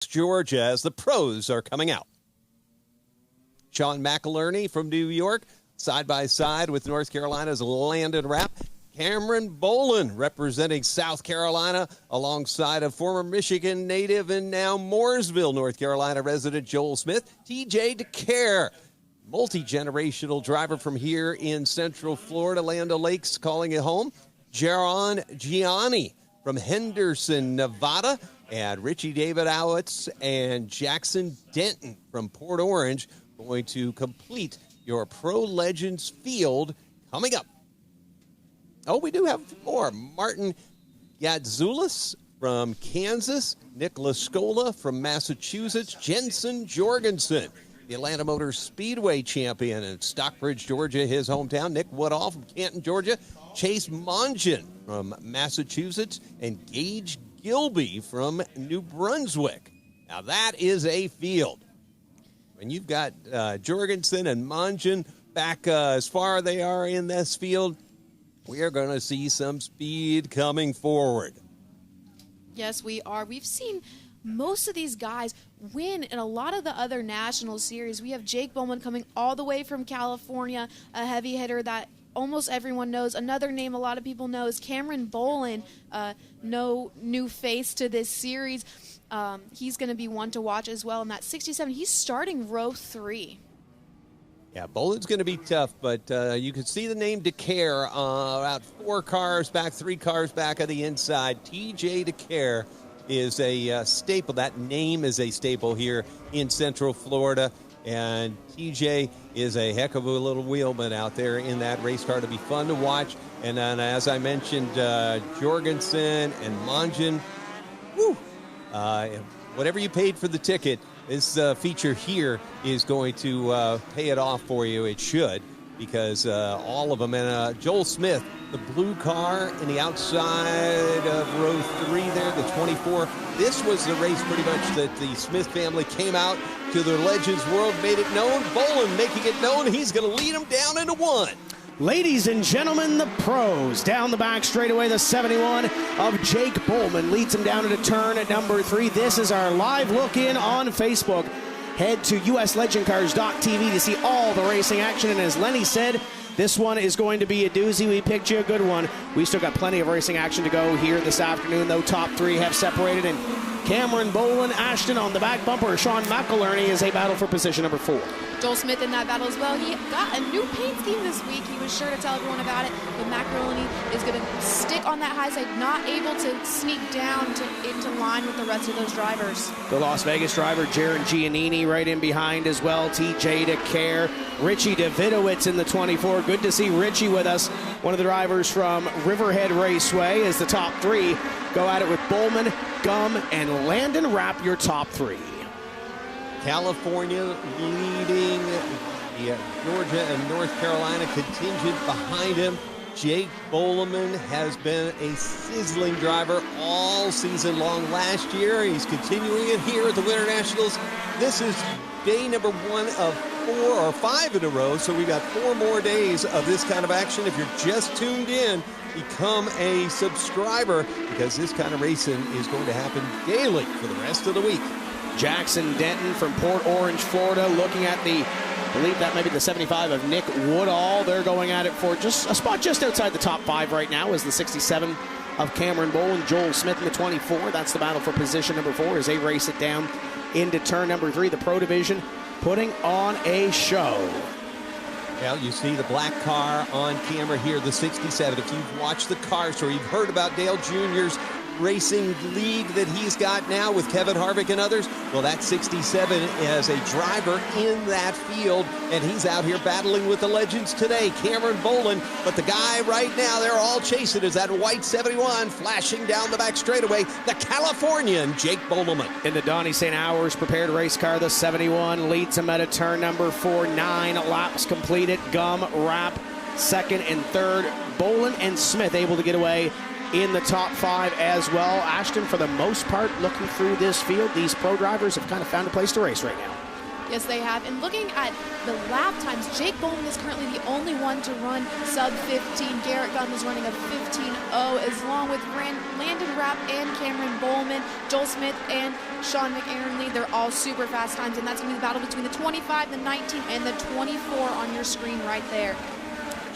Georgia, as the pros are coming out. Sean McInerney from New York, side by side with North Carolina's Landon Rapp. Cameron Bolin representing South Carolina alongside a former Michigan native and now Mooresville, North Carolina resident Joel Smith. TJ DeCare, multi-generational driver from here in Central Florida, Land O'Lakes, calling it home. Jaron Gianni from Henderson, Nevada. And Richie David Owitz and Jackson Denton from Port Orange going to complete your Pro Legends field coming up. Oh, we do have more. Martin Yadzoulis from Kansas, Nicholas Scola from Massachusetts, Jensen Jorgensen, the Atlanta Motor Speedway champion in Stockbridge, Georgia, his hometown. Nick Woodall from Canton, Georgia, Chase Mongen from Massachusetts, and Gage Gilby from New Brunswick. Now that is a field. When you've got Jorgensen and Mongen back as far as they are in this field, we are going to see some speed coming forward. Yes, we are. We've seen most of these guys win in a lot of the other national series. We have Jake Bowman coming all the way from California, a heavy hitter that almost everyone knows. Another name a lot of people know is Cameron Bolin. No new face to this series. He's going to be one to watch as well. In that 67, he's starting row 3. Yeah, Bolin's going to be tough, but you can see the name DeCare about 4 cars back, 3 cars back on the inside. TJ DeCare is a staple. That name is a staple here in Central Florida. And TJ is a heck of a little wheelman out there in that race car to be fun to watch. And then, as I mentioned, Jorgensen and Mongen, whatever you paid for the ticket, this feature here is going to pay it off for you. It should, because all of them. And Joel Smith, the blue car in the outside of row 3 there, the 24. This was the race pretty much that the Smith family came out to their Legends World, made it known. Bolin making it known. He's going to lead them down into 1. Ladies and gentlemen, the pros. Down the back straightaway, the 71 of Jake Bowman leads him down into turn at number 3. This is our live look in on Facebook. Head to uslegendcars.tv to see all the racing action. And as Lenny said, this one is going to be a doozy. We picked you a good one. We still got plenty of racing action to go here this afternoon, though. Top 3 have separated, and Cameron Bolin, Ashton on the back bumper. Sean McInerney is a battle for position number 4. Joel Smith in that battle as well. He got a new paint scheme this week. He was sure to tell everyone about it, but McInerney is going to stick on that high side, not able to sneak down into line with the rest of those drivers. The Las Vegas driver, Jaron Giannini, right in behind as well. TJ DeCare, Richie Davidowitz in the 24. Good to see Richie with us. One of the drivers from Riverhead Raceway as the top 3 go at it with Bowman, Gum, and Landon Rapp, your top 3. California leading the Georgia and North Carolina contingent behind him. Jake Bowman has been a sizzling driver all season long last year. He's continuing it here at the Winter Nationals. This is day number 1 of 4 or 5 in a row, so we've got 4 more days of this kind of action. If you're just tuned in, become a subscriber, because this kind of racing is going to happen daily for the rest of the week. Jackson Denton from Port Orange, Florida, looking at the, I believe that may be the 75 of Nick Woodall. They're going at it for just a spot just outside the top 5 right now is the 67 of Cameron Bolin. Joel Smith in the 24. That's the battle for position number 4 as they race it down into turn number 3. The Pro Division putting on a show. Well, you see the black car on camera here, the 67. If you've watched the car story, you've heard about Dale Jr.'s racing league that he's got now with Kevin Harvick and others. Well, that 67 is a driver in that field, and he's out here battling with the legends today, Cameron Bolin. But the guy right now they're all chasing is that white 71 flashing down the back straightaway, the Californian Jake Bowman. In the Donnie St. Hours prepared race car, the 71 leads him at a turn number 4. 9 laps completed. Gum, Rapp, second and third. Bolin and Smith able to get away in the top 5 as well. Ashton, for the most part, looking through this field, these pro drivers have kind of found a place to race right now. Yes, they have. And looking at the lap times, Jake Bowman is currently the only one to run sub 15. Garrett Gum is running a 15.0, as long with Landon Rapp and Cameron Bowman, Joel Smith and Sean McEaronley. They're all super fast times, and that's going to be the battle between the 25, the 19, and the 24 on your screen right there.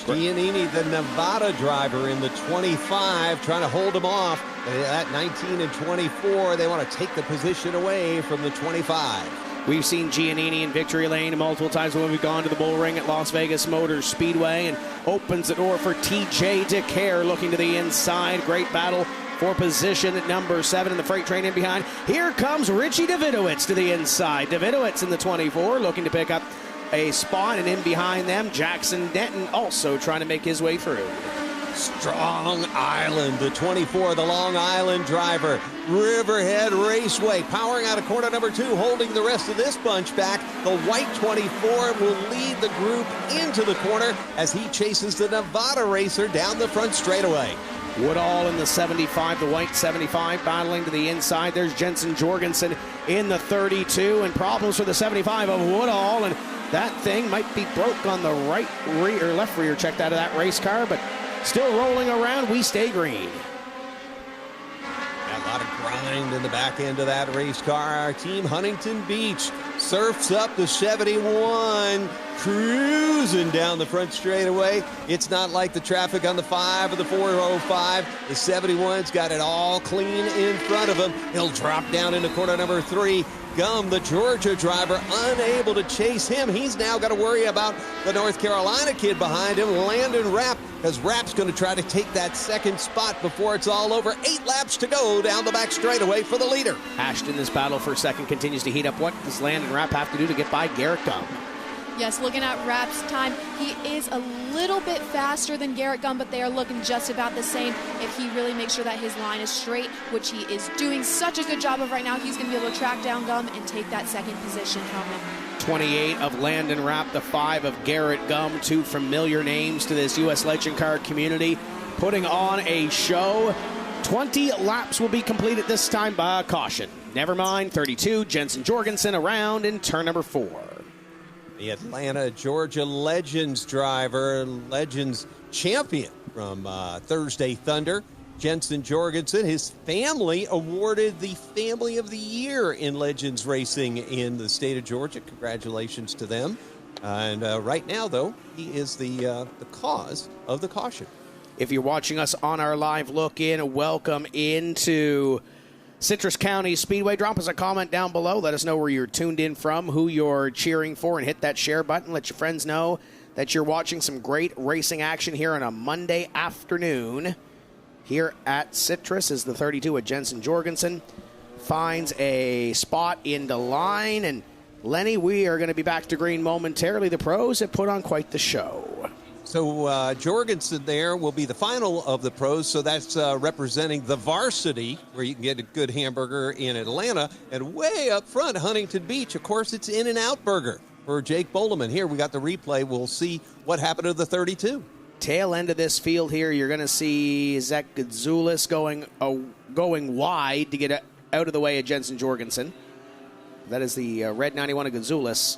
Giannini, the Nevada driver, in the 25, trying to hold him off. At 19 and 24, they want to take the position away from the 25. We've seen Giannini in victory lane multiple times when we've gone to the bull ring at Las Vegas Motor Speedway, and opens the door for TJ DeCare looking to the inside. Great battle for position at number 7 in the freight train in behind. Here comes Richie Davidowitz to the inside. Davidowitz in the 24 looking to pick up a spot, and in behind them, Jackson Denton also trying to make his way through. Strong Island, the 24, the Long Island driver. Riverhead Raceway powering out of corner number 2, holding the rest of this bunch back. The white 24 will lead the group into the corner as he chases the Nevada racer down the front straightaway. Woodall in the 75, the white 75 battling to the inside. There's Jensen Jorgensen in the 32, and problems for the 75 of Woodall, and that thing might be broke on the right rear, or left rear checked out of that race car, but still rolling around. We stay green. A lot of grind in the back end of that race car. Our team, Huntington Beach, surfs up the 71, cruising down the front straightaway. It's not like the traffic on the 5 or the 405. The 71's got it all clean in front of him. He'll drop down into corner number 3. Gum, the Georgia driver, unable to chase him. He's now got to worry about the North Carolina kid behind him, Landon Rapp, because Rapp's going to try to take that second spot before it's all over. 8 laps to go down the back straightaway for the leader. Ashton, this battle for second continues to heat up. What does Landon Rapp have to do to get by Garrett Gum? Yes, looking at Rapp's time, he is a little bit faster than Garrett Gum, but they are looking just about the same. If he really makes sure that his line is straight, which he is doing such a good job of right now, he's going to be able to track down Gum and take that second position from him. 28 of Landon Rapp, the 5 of Garrett Gum, 2 familiar names to this U.S. Legend Car community, putting on a show. 20 laps will be completed this time by caution. Never mind, 32, Jensen Jorgensen around in turn number 4. The Atlanta, Georgia Legends driver, Legends champion from Thursday Thunder, Jensen Jorgensen. His family awarded the Family of the Year in Legends racing in the state of Georgia. Congratulations to them. And right now, though, he is the cause of the caution. If you're watching us on our live look-in, welcome into Citrus County Speedway. Drop us a comment down below. Let us know where you're tuned in from, who you're cheering for, and hit that share button. Let your friends know that you're watching some great racing action here on a Monday afternoon. Here at Citrus is the 32 of Jensen Jorgensen. Finds a spot in the line. And Lenny, we are going to be back to green momentarily. The pros have put on quite the show. So Jorgensen there will be the final of the pros, so that's representing the varsity, where you can get a good hamburger in Atlanta. And way up front, Huntington Beach, of course, it's In-N-Out Burger for Jake Boleman. Here we got the replay. We'll see what happened to the 32. Tail end of this field here, you're going to see Zach Gadzoulis going wide to get out of the way of Jensen Jorgensen. That is the red 91 of Gadzoulis.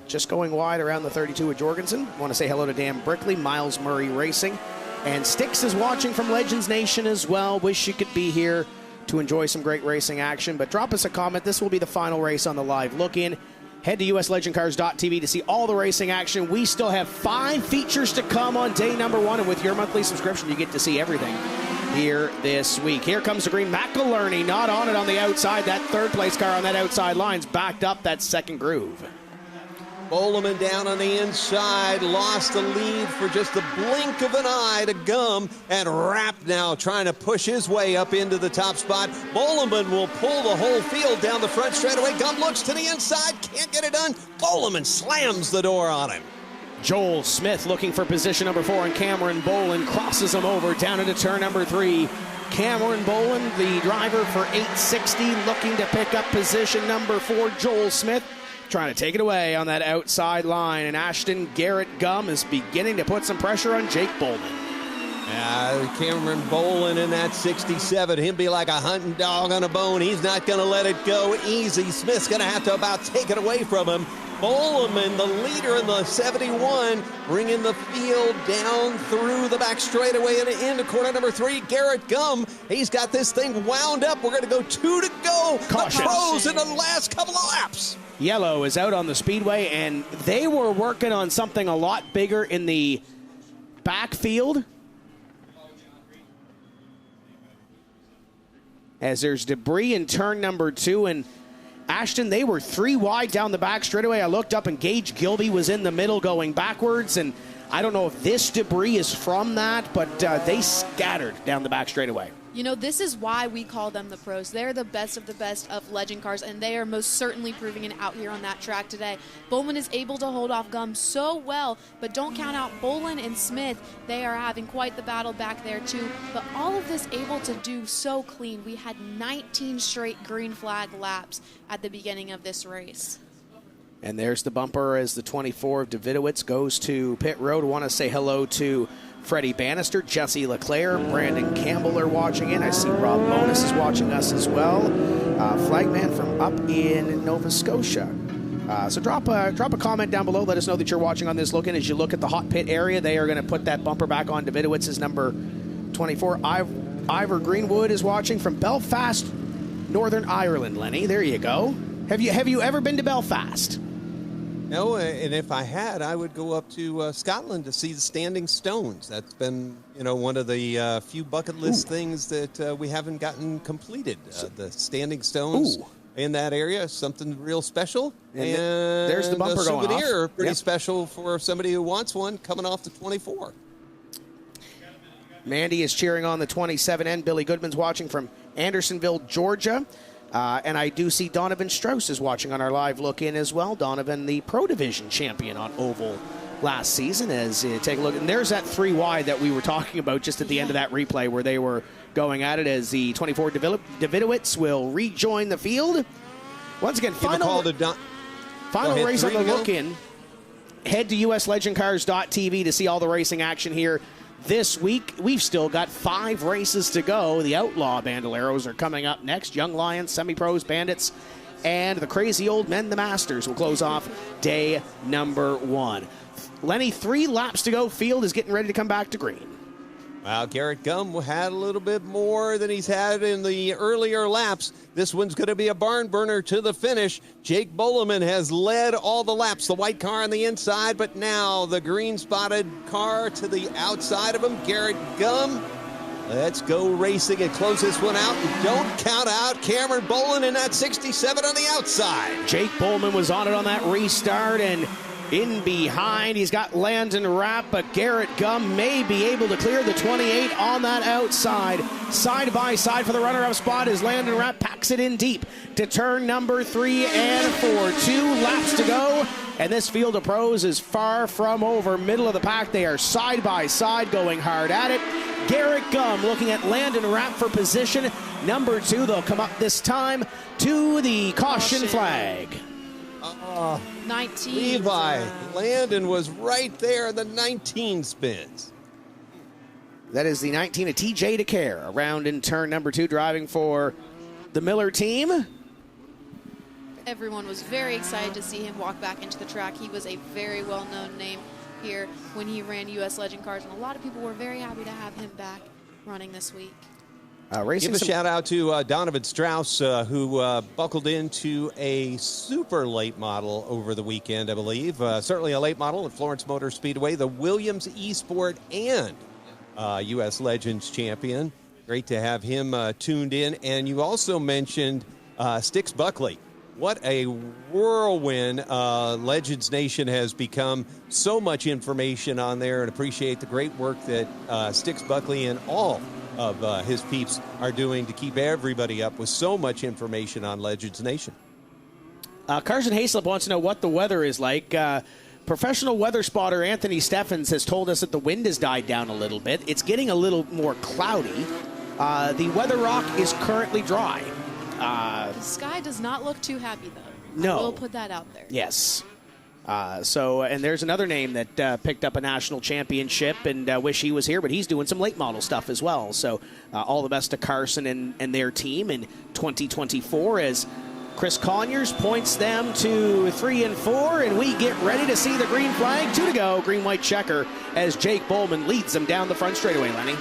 Just going wide around the 32 of Jorgensen. Want to say hello to Dan Brickley, Miles Murray Racing. And Styx is watching from Legends Nation as well. Wish you could be here to enjoy some great racing action. But drop us a comment. This will be the final race on the live look-in. Head to uslegendcars.tv to see all the racing action. We still have 5 features to come on day number 1. And with your monthly subscription, you get to see everything here this week. Here comes the green. McIlerney not on it on the outside. That third place car on that outside line's backed up that second groove. Boleman down on the inside, lost the lead for just a blink of an eye to Gum, and Rapp now trying to push his way up into the top spot. Boleman will pull the whole field down the front straightaway. Gum looks to the inside, can't get it done. Boleman slams the door on him. Joel Smith looking for position number 4, and Cameron Boland crosses him over down into turn number 3. Cameron Boland, the driver for 860, looking to pick up position number 4. Joel Smith trying to take it away on that outside line. And Ashton Garrett Gum is beginning to put some pressure on Jake Boleman. Cameron Bolin in that 67. He'll be like a hunting dog on a bone. He's not going to let it go easy. Smith's going to have to about take it away from him. Boleman, the leader in the 71, bringing the field down through the back straightaway and into corner number 3. Garrett Gum, he's got this thing wound up. We're going to go 2 to go. Caution. The pros in the last couple of laps. Yellow is out on the speedway, and they were working on something a lot bigger in the backfield. As there's debris in turn number 2, and Ashton, they were 3 wide down the back straightaway. I looked up, and Gage Gilby was in the middle going backwards, and I don't know if this debris is from that, but they scattered down the back straightaway. You know, this is why we call them the pros. They're the best of legend cars, and they are most certainly proving it out here on that track today. Bowman is able to hold off Gum so well, but don't count out Bolin and Smith. They are having quite the battle back there, too. But all of this able to do so clean. We had 19 straight green flag laps at the beginning of this race. And there's the bumper as the 24 of Davidowitz goes to pit road. I want to say hello to Freddie Bannister, Jesse Leclerc, Brandon Campbell are watching in. I see Rob Bonus is watching us as well. Flagman from up in Nova Scotia. So drop a comment down below. Let us know that you're watching on this look-in. As you look at the hot pit area, they are going to put that bumper back on Davidowitz's number 24. Ivor Greenwood is watching from Belfast, Northern Ireland, Lenny. There you go. Have you ever been to Belfast? No, and if I had, I would go up to Scotland to see the Standing Stones. That's been, one of the few bucket list things that we haven't gotten completed. The Standing Stones in that area, something real special. And there's the bumper going off. A souvenir, pretty special for somebody who wants one, coming off the 24. Mandy is cheering on the 27N. Billy Goodman's watching from Andersonville, Georgia. And I do see Donovan Strauss is watching on our live look-in as well. Donovan, the Pro Division champion on Oval last season. As you take a look, and there's that 3 wide that we were talking about just at the end of that replay where they were going at it as the 24 Davidowitz will rejoin the field. Once again, final race on the look-in. Head to uslegendcars.tv to see all the racing action here. This week, we've still got 5 races to go. The Outlaw Bandoleros are coming up next. Young Lions, Semi-Pros, Bandits, and the Crazy Old Men, the Masters, will close off day number 1. Lenny, 3 laps to go. Field is getting ready to come back to green. Well, Garrett Gum had a little bit more than he's had in the earlier laps. This one's going to be a barn burner to the finish. Jake Boleman has led all the laps. The white car on the inside, but now the green-spotted car to the outside of him. Garrett Gum, let's go racing and close this one out. And don't count out Cameron Bolin in that 67 on the outside. Jake Boleman was on it on that restart, and in behind, he's got Landon Rapp, but Garrett Gum may be able to clear the 28 on that outside. Side by side for the runner-up spot as Landon Rapp packs it in deep to turn number 3 and 4. 2 laps to go, and this field of pros is far from over. Middle of the pack, they are side by side going hard at it. Garrett Gum looking at Landon Rapp for position number 2. They'll come up this time to the caution flag. 19. Levi Landon was right there. The 19 spins. That is the 19 of TJ DeCare around in turn number 2, driving for the Miller team. Everyone was very excited to see him walk back into the track. He was a very well-known name here when he ran U.S. Legend Cars, and a lot of people were very happy to have him back running this week. Give a shout out to Donovan Strauss, who buckled into a super late model over the weekend, I believe. Certainly a late model at Florence Motor Speedway, the Williams eSport and U.S. Legends champion. Great to have him tuned in. And you also mentioned Styx Buckley. What a whirlwind Legends Nation has become. So much information on there, and appreciate the great work that Styx Buckley and all of his peeps are doing to keep everybody up with so much information on Legends Nation. Carson Hayslip wants to know what the weather is like. Professional weather spotter Anthony Steffens has told us that the wind has died down a little bit. It's getting a little more cloudy. The weather rock is currently dry. The sky does not look too happy, though. No. I will put that out there. Yes. And there's another name that picked up a national championship, and wish he was here, but he's doing some late model stuff as well. So all the best to Carson and their team in 2024 as Chris Conyers points them to 3 and 4, and we get ready to see the green flag. 2 to go, green-white checker as Jake Bowman leads them down the front straightaway, Lenny.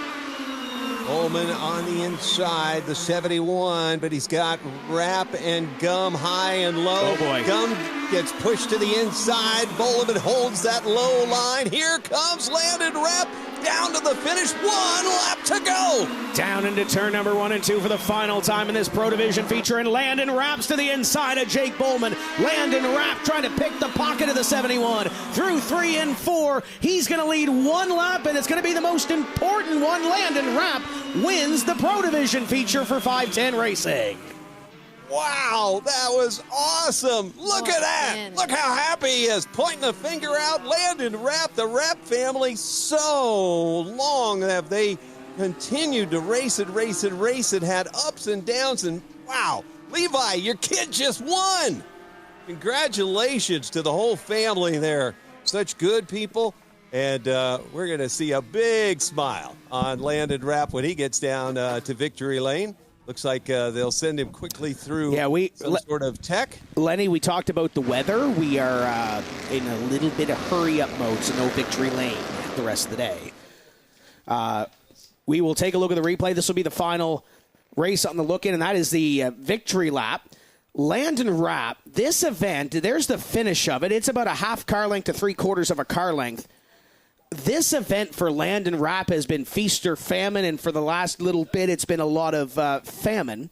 Bowman on the inside, the 71, but he's got Rapp and Gum high and low. Oh, boy. Gum gets pushed to the inside. Bowman holds that low line. Here comes Landon Rapp down to the finish. 1 lap to go. Down into turn number 1 and 2 for the final time in this Pro Division feature, and Landon Rapp's to the inside of Jake Bowman. Landon Rapp trying to pick the pocket of the 71 through 3 and 4. He's going to lead 1 lap, and it's going to be the most important one. Landon Rapp wins the Pro Division feature for 510 Racing. Wow, that was awesome. Look at that. Man. Look how happy he is. Pointing the finger out. Landon Rapp, the Rapp family, so long have they continued to race it, had ups and downs, and wow, Levi, your kid just won. Congratulations to the whole family there. Such good people. And we're going to see a big smile on Landon Rapp when he gets down to victory lane. Looks like they'll send him quickly through some sort of tech. Lenny, we talked about the weather. We are in a little bit of hurry-up mode, so no victory lane the rest of the day. We will take a look at the replay. This will be the final race on the look-in, and that is the victory lap. Landon Rapp, this event, there's the finish of it. It's about a half car length to 3/4 of a car length. This event for Landon Rapp has been feast or famine, and for the last little bit, it's been a lot of famine.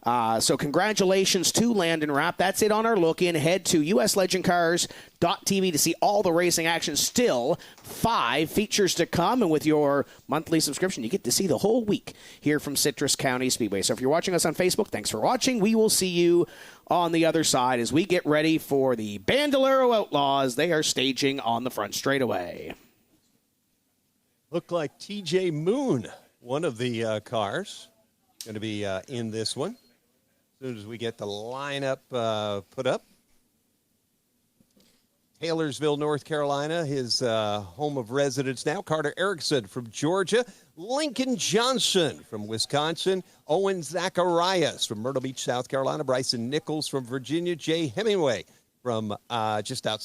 So congratulations to Landon Rapp. That's it on our look-in. Head to uslegendcars.tv to see all the racing action. Still 5 features to come, and with your monthly subscription, you get to see the whole week here from Citrus County Speedway. So if you're watching us on Facebook, thanks for watching. We will see you on the other side as we get ready for the Bandolero Outlaws. They are staging on the front straightaway. Looked like TJ Moon, one of the cars, going to be in this one. As soon as we get the lineup put up. Taylorsville, North Carolina, his home of residence now. Carter Erickson from Georgia. Lincoln Johnson from Wisconsin. Owen Zacharias from Myrtle Beach, South Carolina. Bryson Nichols from Virginia. Jay Hemingway from just outside